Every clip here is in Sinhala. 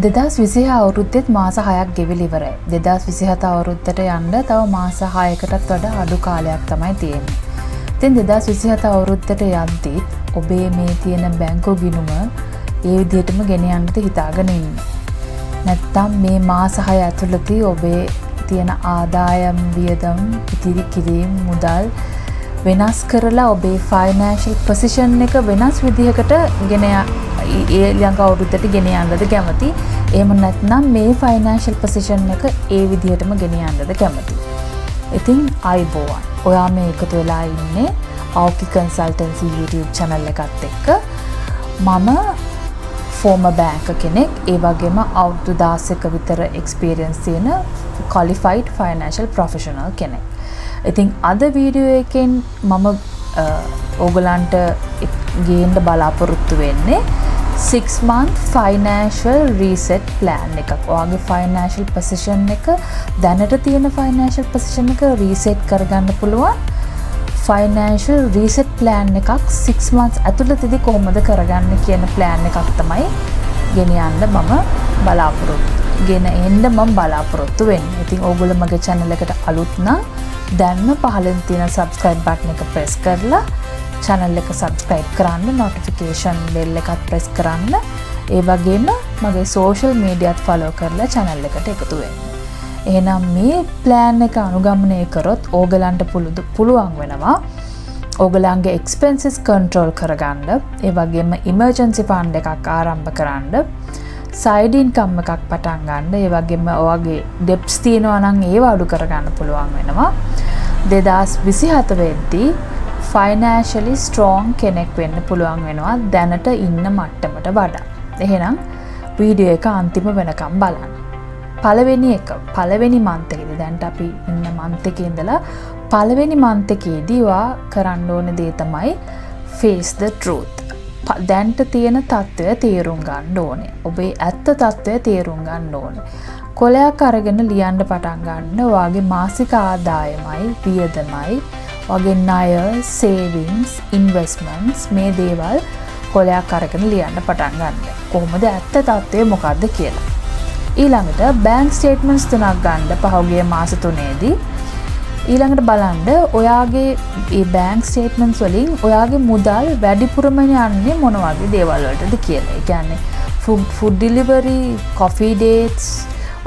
2026 අවුරුද්දෙත් මාස 6ක් ගෙවිලා ඉවරයි. 2027 අවුරුද්දට යන්න තව මාස 6කටත් වඩා අඩු කාලයක් තමයි තියෙන්නේ. ඉතින් 2027 අවුරුද්දට යද්දී ඔබේ මේ තියෙන බැංකු ගිණුම ඒ විදිහටම ගෙන යන්නද හිතාගෙන ඉන්නේ. නැත්නම් මේ මාස 6 ඇතුළතදී ඔබේ තියෙන ආදායම් වියදම් ඉතිරි කිරීම මුදල් වෙනස් කරලා ඔබේ ෆයිනෑන්ෂල් පොසිෂන් එක වෙනස් විදිහකට ගෙන ඒ ළඟ අවුරුද්දට ගෙන යන්නද කැමති. එහෙම නැත්නම් මේ ෆයිනෑන්ෂල් පොසිෂන් එක ඒ විදිහටම ගෙන යන්නද කැමති. ඉතින් අයබෝවන්. ඔයා මේ එකතු වෙලා ඉන්නේ ආකි කන්සල්ටන්සි YouTube channel එකත් එක්ක. මම former banker කෙනෙක්. ඒ වගේම අවුරුදු 16ක විතර experience තියෙන qualified financial professional කෙනෙක්. ඉතින් අද වීඩියෝ එකෙන් මම ඕගලන්ට ගේන්න බලාපොරොත්තු වෙන්නේ 6 month financial reset plan එකක්. ඔයාගේ financial position එක දැනට තියෙන financial position එක reset කරගන්න පුළුවන් financial reset plan එකක් 6 months ඇතුළතදී කොහොමද කරගන්න කියන plan එකක් තමයි ගෙන එන්න මම බලාපොරොත්තු වෙන්නේ. ඉතින් ඕගොල්ලෝ මගේ channel එකට අලුත් නම් දැන්ම පහළින් තියෙන subscribe button එක press කරලා channel එක subscribe කරන්න, notification bell එකත් press කරන්න. ඒ වගේම මගේ social media ත් follow කරලා channel එකට එකතු වෙන්න. එහෙනම් මේ plan එක අනුගමනය කරොත් ඕගලන්ට පුළුවන් වෙනවා ඕගලන්ගේ expenses control කරගන්න, ඒ වගේම emergency fund එකක් ආරම්භ කරන්න, side income එකක් පටන් ගන්න, ඒ වගේම ඔයාගේ debts තියෙනවා නම් ඒව අඩු කරගන්න පුළුවන් වෙනවා. 2027 වෙද්දී financially strong කෙනෙක් වෙන්න පුළුවන් වෙනවා දැනට ඉන්න මට්ටමට වඩා. එහෙනම් වීඩියෝ එක අන්තිම වෙනකම් බලන්න. පළවෙනි month එකේදී දැන් අපි ඉන්න month එකේ ඉඳලා පළවෙනි month එකේදී ඔයා කරන්න ඕන දේ තමයි face the truth. දැන්ට තියෙන තත්ත්වය තේරුම් ගන්න ඕනේ. ඔබේ ඇත්ත තත්ත්වය තේරුම් ගන්න ඕනේ. කොලයක් අරගෙන ලියන්න පටන් ගන්න ඔයාගේ මාසික ආදායමයි වියදමයි ඔයාගේ ණය, savings, investments මේ දේවල් කොලයක් අරගෙන ලියන්න පටන් ගන්න. කොහොමද ඇත්ත තත්ත්වය මොකද්ද කියලා. ඊළඟට bank statements තුනක් ගන්න පහුගිය මාස තුනේදී. ඊළඟට බලන්න ඔයාගේ මේ bank statements වලින් ඔයාගේ මුදල් වැඩිපුරම යන්නේ මොන වගේ දේවල් වලටද කියලා. ඒ කියන්නේ food delivery, coffee dates,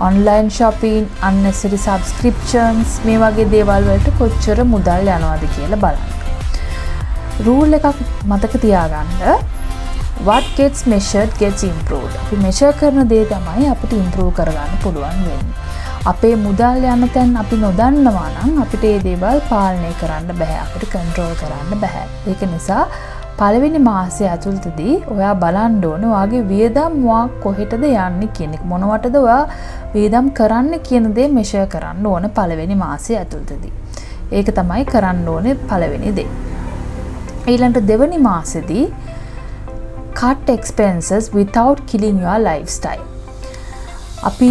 online shopping, unnecessary subscriptions මේ වගේ දේවල් වලට කොච්චර මුදල් යනවද කියලා බලන්න. rule එකක් මතක තියාගන්න. what gets measured gets improved. අපි measure කරන දේ තමයි අපිට improve කරගන්න පුළුවන් වෙන්නේ. අපේ මුදල් යන තැන් අපි නොදන්නවා නම් අපිට මේ දේවල් පාලනය කරන්න බෑ. අපිට control කරන්න බෑ. ඒක නිසා පළවෙනි මාසය ඇතුළතදී ඔයා බලන්න ඕනේ ඔයාගේ වියදම් කොහෙටද යන්නේ කියන එක. මොනවටද ඔයා වියදම් කරන්න කියන දේ measure කරන්න ඕනේ පළවෙනි මාසය ඇතුළතදී. ඒක තමයි කරන්න ඕනේ පළවෙනි දේ. ඊළඟට දෙවෙනි මාසෙදී cut expenses without killing your lifestyle. අපි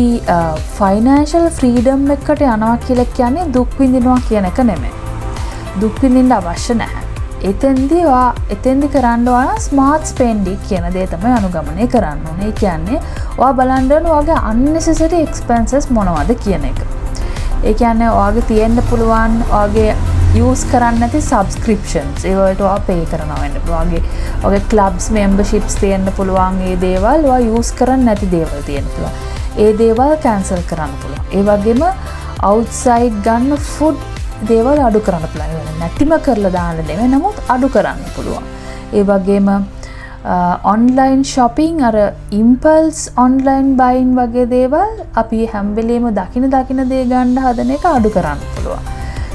financial freedom එකට යනවා කියලා කියන්නේ දුක් විඳිනවා කියන එක නෙමෙයි. දුක් විඳින්න අවශ්‍ය නැහැ. එතෙන්දී කරන්න ඕන smart spending කියන දේ තමයි අනුගමනය කරන්න ඕනේ. ඒ කියන්නේ ඔයා බලන්න ඕන ඔයාගේ unnecessary expenses මොනවද කියන එක. ඒ කියන්නේ ඔයාගේ තියෙන්න පුළුවන් ඔයාගේ use කරන්න නැති subscriptions ඒ වලට ඔයා pay කරනවා වෙන්න පුළුවන්. ඔයාගේ clubs memberships තියෙන්න පුළුවන්. ඒ දේවල් ඔයා use කරන්නේ නැති දේවල් තියෙන්න පුළුවන්. ඒ දේවල් cancel කරන්න පුළුවන්. ඒ වගේම outside ගන්න food දේවල් අඩු කරන්න පුළුවන්. නැතිම කරලා දාන්න නෙමෙයි නමුත් අඩු කරන්න පුළුවන්. ඒ වගේම online shopping අර impulse online buying වගේ දේවල් අපි හැම වෙලේම දකින දේ ගන්න හදන එක අඩු කරන්න පුළුවන්.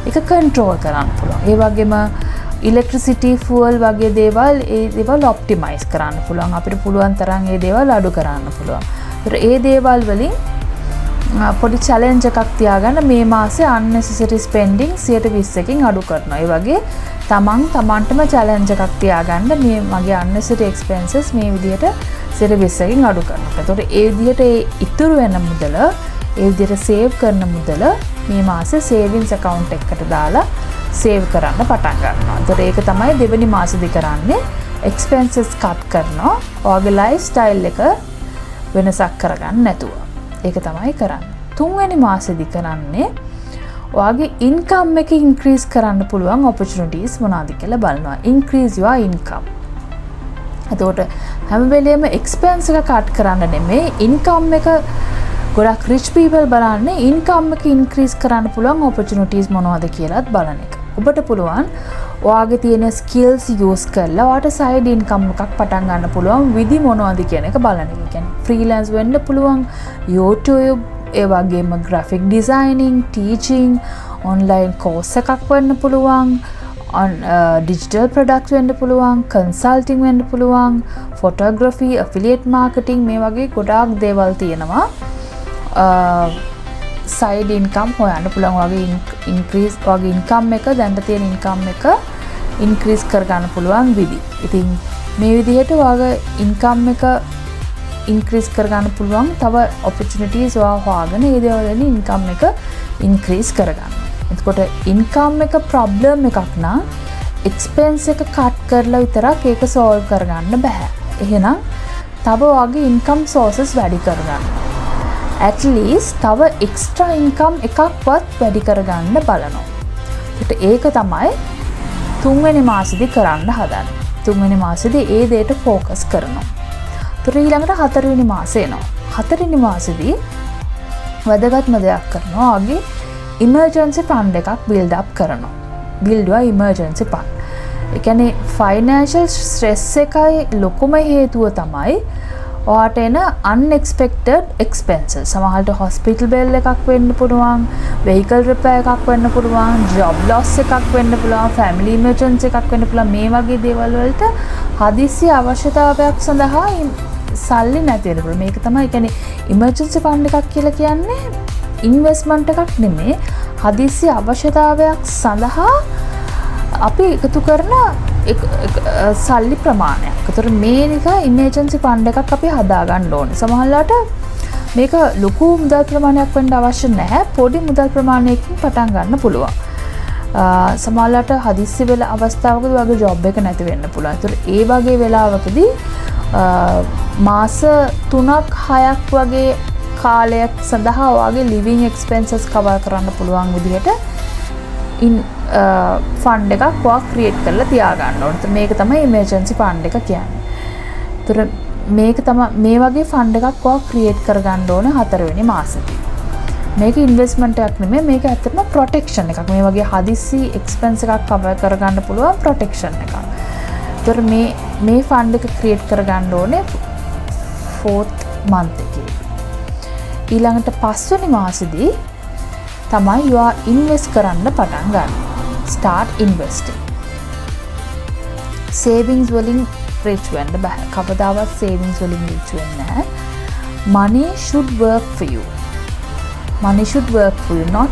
ඒක control කරන්න පුළුවන්. ඒ වගේම electricity fuel වගේ දේවල් optimize කරන්න පුළුවන්. අපිට පුළුවන් තරම් ඒ දේවල් අඩු කරන්න පුළුවන්. ඒ දේවල් වලින් පොඩි challenge එකක් තියාගන්න මේ මාසේ unnecessary spending 120කින් අඩු කරනවා. ඒ වගේ තමන්ටම challenge එකක් තියාගන්න මේ මගේ unnecessary expenses මේ විදිහට 120කින් අඩු කරනවා. ඒතකොට ඒ විදිහට ඉතුරු වෙන මුදල ඒ විදිහට save කරන මුදල මේ මාසේ savings account එකකට දාලා save කරන්න පටන් ගන්නවා. ඒතකොට ඒක තමයි දෙවෙනි මාසෙදි කරන්නේ. expenses cut කරනවා. ඔයාගේ lifestyle එක වෙනසක් කරගන්න නැතුව. ඒක තමයි කරන්නේ. තුන්වෙනි මාසෙදි කරන්නේ ඔයාගේ ඉන්කම් එක ඉන්ක්‍රීස් කරන්න පුළුවන් opportunities මොනවද කියලා බලනවා. increase your income. එතකොට හැම වෙලේම expense එක cut කරන්න නෙමෙයි income එක ගොඩක් rich people බලන්නේ income එක increase කරන්න පුළුවන් opportunities මොනවද කියලාත් බලන එක. ඔබට පුළුවන් ඔයාගේ තියෙන skills use කරලා ඔයාට side income එකක් පටන් ගන්න පුළුවන් විදි මොනවද කියන එක බලන එක. ඒ කියන්නේ freelance වෙන්න පුළුවන්, YouTube, ඒ වගේම graphic designing, teaching, online course එකක් වෙන්න පුළුවන්, digital product වෙන්න පුළුවන්, consulting වෙන්න පුළුවන්, photography, affiliate marketing මේ වගේ ගොඩාක් දේවල් තියෙනවා. side income හොයන්න පුළුවන් වගේ increase වගේ income එක දැන්ට තියෙන income එක increase කරගන්න පුළුවන් විදි. ඉතින් මේ විදිහට ඔයාගේ income එක increase කරගන්න පුළුවන් තව opportunities ඔයා හොයාගෙන ඒ දේවල් වලින් income එක increase කරගන්න. එතකොට income එක problem එකක් නම් expense එක cut කරලා විතරක් ඒක solve කරගන්න බෑ. එහෙනම් තව ඔයාගේ income sources වැඩි කරගන්න. at least තව extra income එකක්වත් වැඩි කරගන්න බලනවා. ඒක තමයි තුන්වෙනි මාසෙදි කරන්න හදන්නේ. තුන්වෙනි මාසෙදි ඒ දෙයට focus කරනවා. ඊළඟට හතරවෙනි මාසෙ එනවා. හතරවෙනි මාසෙදි වැදගත්ම දෙයක් කරනවා. ඔයාගේ emergency fund එකක් build up කරනවා. build your emergency fund. ඒ කියන්නේ financial stress එකයි ලොකුම හේතුව තමයි ඔයාට එන unexpected expenses. සමහරවිට hospital bill එකක් වෙන්න පුළුවන්, vehicle repair එකක් වෙන්න පුළුවන්, job loss එකක් වෙන්න පුළුවන්, family emergency එකක් වෙන්න පුළුවන්. මේ වගේ දේවල් වලට හදිසි අවශ්‍යතාවයක් සඳහා සල්ලි නැති වෙන්න පුළුවන්. මේක තමයි කියන්නේ emergency fund එකක් කියලා කියන්නේ investment එකක් නෙමෙයි. හදිසි අවශ්‍යතාවයක් සඳහා අපි එකතු කරන සල්ලි ප්‍රමාණයක්. ඒතර මේක emergency fund එකක් අපි හදා ගන්න ඕනේ. සමහරවිට මේක ලොකු මුදල් ප්‍රමාණයක් වෙන්න අවශ්‍ය නැහැ. පොඩි මුදල් ප්‍රමාණයකින් පටන් ගන්න පුළුවන්. සමහරවිට හදිස්සි වෙල අවස්ථාවකදී වගේ ජොබ් එක නැති වෙන්න පුළුවන්. ඒතර ඒ වගේ වෙලාවකදී මාස 3ක් 6ක් වගේ කාලයක් සඳහා ඔයාගේ living expenses cover කරන්න පුළුවන් විදිහට ෆන්ඩ් එකක් ඔයා ක්‍රියේට් කරලා තියාගන්න ඕනේ. මේක තමයි emergency fund එක කියන්නේ. ඒතර මේක තමයි මේ වගේ ෆන්ඩ් එකක් ඔයා ක්‍රියේට් කරගන්න ඕනේ හතරවෙනි මාසෙදී. මේක ඉන්වෙස්ට්මන්ට් එකක් නෙමෙයි, මේක ඇත්තටම ප්‍රොටෙක්ෂන් එකක්. මේ වගේ හදිසි එක්ස්පෙන්ස් එකක් කවර් කරගන්න පුළුවන් ප්‍රොටෙක්ෂන් එකක්. ඒතර මේ ෆන්ඩ් එක ක්‍රියේට් කරගන්න ඕනේ 4th month එකේ. ඊළඟට 5 වෙනි මාසෙදී තමයි ඔයා ඉන්වෙස්ට් කරන්න පටන් ගන්න. start investing. savings වලින් rich වෙන්න බෑ. කවදාවත් savings වලින් rich වෙන්නේ නැහැ. money should work for you. money should work for you, not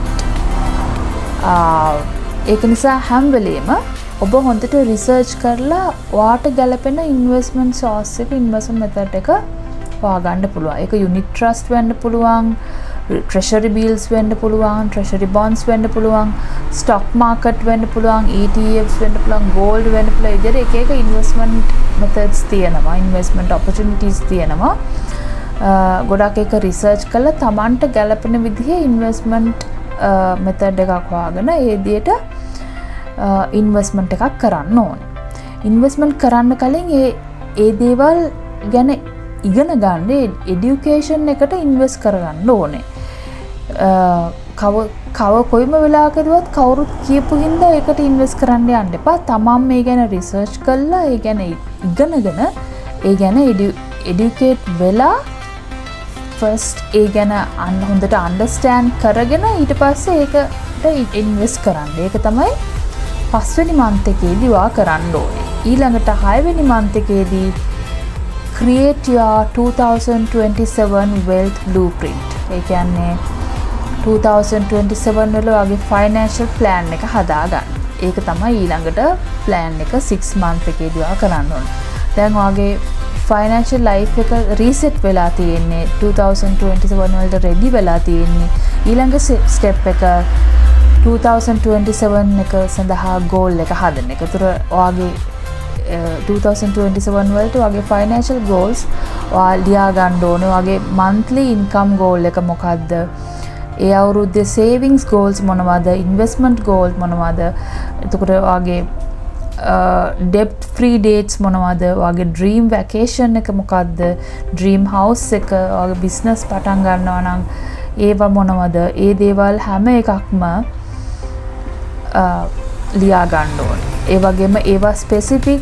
ඒක නිසා හැම වෙලේම ඔබ හොඳට රිසර්ච් කරලා ඔයාට ගැලපෙන ඉන්වෙස්ට්මන්ට් සෝස් එක ඉන්වෙස්ට්මන්ට් මෙතඩ් එක හොයාගන්න පුළුවන්. ඒක unit trust වෙන්න පුළුවන්, treasury bills වෙන්න පුළුවන්, treasury bonds වෙන්න පුළුවන්, stock market වෙන්න පුළුවන්, ETFs වෙන්න පුළුවන්, gold වෙන්න පුළුවන්. ඉතින් එක එක investment methods තියෙනවා, investment opportunities තියෙනවා. ගොඩක් එක රිසර්ච් කරලා Tamanට ගැලපෙන විදිහේ investment method එකක් හොයාගෙන ඒ විදිහට investment එකක් කරන්න ඕනේ. investment කරන්න කලින් ඒ දේවල් ගැන ඉගෙන ගන්න education එකට invest කරගන්න ඕනේ. කොයිම වෙලාවකදවත් කවුරුත් කියපු හින්දා ඒකට ඉන්වෙස්ට් කරන්න යන්න එපා. තමන් මේ ගැන රිසර්ච් කරලා ඒ ගැන ඉගෙනගෙන ඒ ගැන එඩියුකේට් වෙලා ෆස්ට් ඒ ගැන හොඳට අන්ඩර්ස්ටෑන්ඩ් කරගෙන ඊට පස්සේ ඒකට ඉන්වෙස්ට් කරන්න. ඒක තමයි 5 වෙනි month එකේදී ඔයා කරන්න ඕනේ. ඊළඟට 6 වෙනි month එකේදී create your 2027 wealth blueprint. ඒ කියන්නේ 2027 වල වගේ financial plan එක හදාගන්න. ඒක තමයි ඊළඟට plan එක 6 month එකේදී ඔයා කරන්න ඕනේ. දැන් ඔයාගේ financial life එක reset වෙලා තියෙන්නේ 2027 වලට ready වෙලා තියෙන්නේ. ඊළඟ step එක 2027 එක සඳහා goal එක හදන එක. ඒතර ඔයාගේ 2027 වලට වගේ financial goals ඔයා ලියා ගන්න ඕනේ. වගේ monthly income goal එක මොකද්ද? ඒ අවුරුද්දේ savings goals මොනවද? investment goals මොනවද? එතකොට වගේ debt free dates මොනවද? වගේ dream vacation එක මොකද්ද? dream house එක වගේ business පටන් ගන්නවා නම් ඒවා මොනවද? ඒ දේවල් හැම එකක්ම ලියා ගන්න ඕනේ. ඒ වගේම ඒවා ස්පෙસિෆික්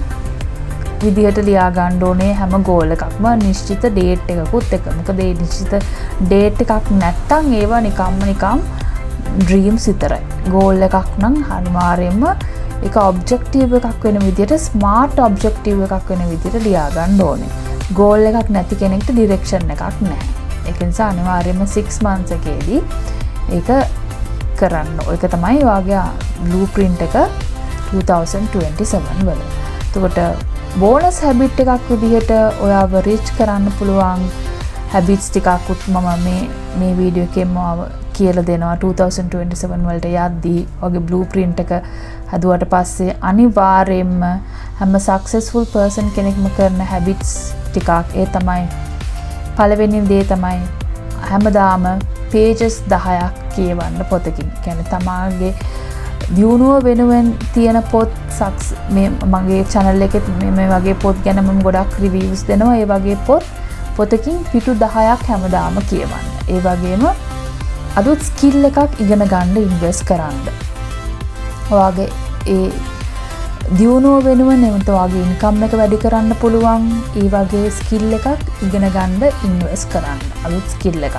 විදිහට ලියා ගන්න ඕනේ හැම ගෝල් එකක්ම නිශ්චිත ඩේට් එකකුත් එක්ක. මොකද ඒ නිශ්චිත ඩේට් එකක් නැත්තම් ඒවා නිකම් ඩ්‍රීම්ස් විතරයි. ගෝල් එකක් නම් අනිවාර්යයෙන්ම ඒක ඔබ්ජෙක්ටිව් එකක් වෙන විදිහට ස්මාර්ට් ඔබ්ජෙක්ටිව් එකක් වෙන විදිහට ලියා ගන්න ඕනේ. ගෝල් එකක් නැති කෙනෙක්ට ඩිරෙක්ෂන් එකක් නැහැ. ඒක නිසා අනිවාර්යයෙන්ම 6 months එකේදී ඒක කරන්න. ඒක තමයි වාගේ බ්ලූප්‍රින්ට් එක 2027 වල. එතකොට බෝනස් හැබිට් එකක් විදිහට ඔයාව රිච් කරන්න පුළුවන් හැබිට්ස් ටිකක් මම මේ වීඩියෝ එකෙන්ම කියලා දෙනවා. 2027 වලට යද්දී ඔගේ බ්ලූප්‍රින්ට් එක හදුවට පස්සේ අනිවාර්යයෙන්ම හැම සක්සස්ෆුල් පර්සන් කෙනෙක්ම කරන හැබිට්ස් ටිකක් ඒ තමයි පළවෙනි දේ තමයි හැමදාම pages 10ක් කියවන්න පොතකින්. කියන්නේ තමාගේ දියුණුව වෙනුවෙන් තියෙන පොත් මගේ channel එකේ මේ වගේ පොත් ගැන මම ගොඩක් reviews දෙනවා. ඒ වගේ පොතකින් පිටු 10ක් හැමදාම කියවන්න. ඒ වගේම අලුත් skill එකක් ඉගෙන ගන්න invest කරන්න. ඔයාගේ ඒ දියුණුව වෙනුවෙන් එතකොට ඔයාගේ income එක වැඩි කරන්න පුළුවන් ඒ වගේ skill එකක් ඉගෙන ගන්න invest කරන්න. අලුත් skill එකක්.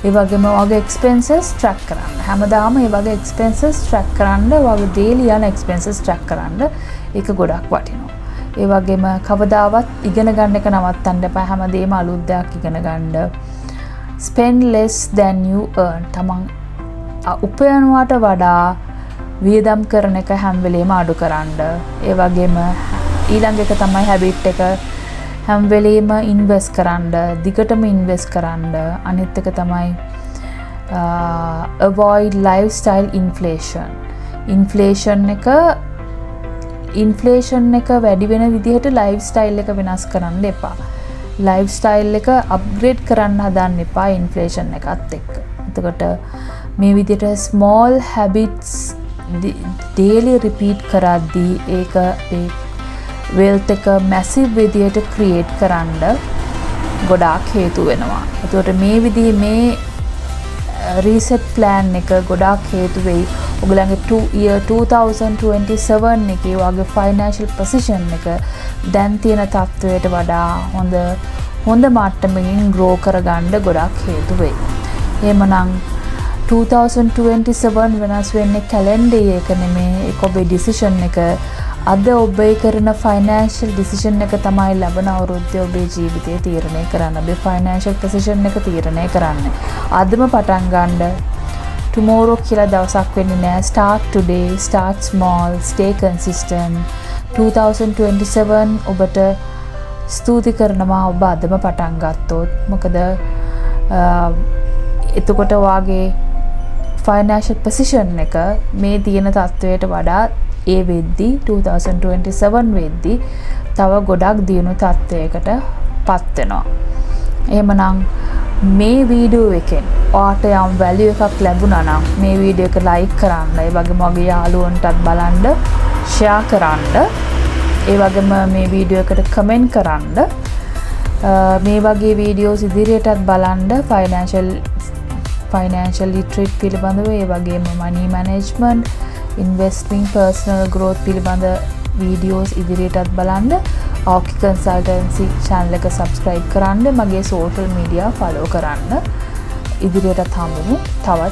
ඒ වගේම ඔයාගේ expenses track කරන්න. හැමදාම මේ වගේ expenses track කරන්න, ඔයාගේ daily යන expenses track කරන්න. ඒක ගොඩක් වටිනවා. ඒ වගේම කවදාවත් ඉගෙන ගන්න එක නවත්තන්න එපා. හැමදේම අලුත් දෙයක් ඉගෙන ගන්න. spend less than you earn. තමන් උපයනවට වඩා වියදම් කරන එක හැම වෙලේම අඩු කරන්න. ඒ වගේම ඊළඟ එක තමයි habit එක හැම වෙලේම ඉන්වෙස්ට් කරන්න, දිගටම ඉන්වෙස්ට් කරන්න. අනිත් එක තමයි avoid lifestyle inflation. inflation එක වැඩි වෙන විදිහට lifestyle එක වෙනස් කරන්න එපා. lifestyle එක upgrade කරන්න හදන්න එපා inflation එකත් එක්ක. එතකොට මේ විදිහට small habits daily repeat කරද්දී ඒක wealth එක massive විදියට create කරන්න ගොඩාක් හේතු වෙනවා. ඒකට මේ විදිහේ මේ reset plan එක ගොඩාක් හේතු වෙයි. ඔයගලගේ year 2027 එකේ වගේ financial position එක දැන් තියෙන තත්ත්වයට වඩා හොඳ මට්ටමකින් grow කරගන්න ගොඩාක් හේතු වෙයි. එහෙමනම් 2027 වෙනස් වෙන්නේ calendar එක නෙමෙයි. ඒක ඔබේ decision එක. අද ඔබේ කරන financial decision එක තමයි ලබන අවුරුද්දේ ඔබේ ජීවිතය තීරණය කරන්නේ. ඔබේ financial position එක තීරණය කරන්නේ. අදම පටන් ගන්න. tomorrow කියලා දවසක් වෙන්නේ නැහැ. start today, start small, stay consistent. 2027 ඔබට ස්තුති කරනවා ඔබ අදම පටන් ගත්තොත්. මොකද එතකොට වාගේ financial position එක මේ තියෙන තත්ත්වයට වඩා ඒ වෙද්දී 2027 වෙද්දී තව ගොඩක් දියුණු තත්ත්වයකට පත් වෙනවා. එහෙමනම් මේ වීඩියෝ එකෙන් ඔයාට යම් වැලියු එකක් ලැබුණා නම් මේ වීඩියෝ එක ලයික් කරන්න, ඒ වගේම ඔයගේ යාළුවන්ටත් බලන්න ෂෙයා කරන්න, ඒ වගේම මේ වීඩියෝ එකට කමෙන්ට් කරන්න. මේ වගේ වීඩියෝස් ඉදිරියටත් බලන්න financial literate පිළිබඳව, ඒ වගේම money management, investing, personal growth පිළිබඳ වීඩියෝස් ඉදිරියටත් බලන්න. Auki Consultancy channel එක subscribe කරන්න, මගේ social media follow කරන්න. ඉදිරියටත් හම්බෙමු තවත්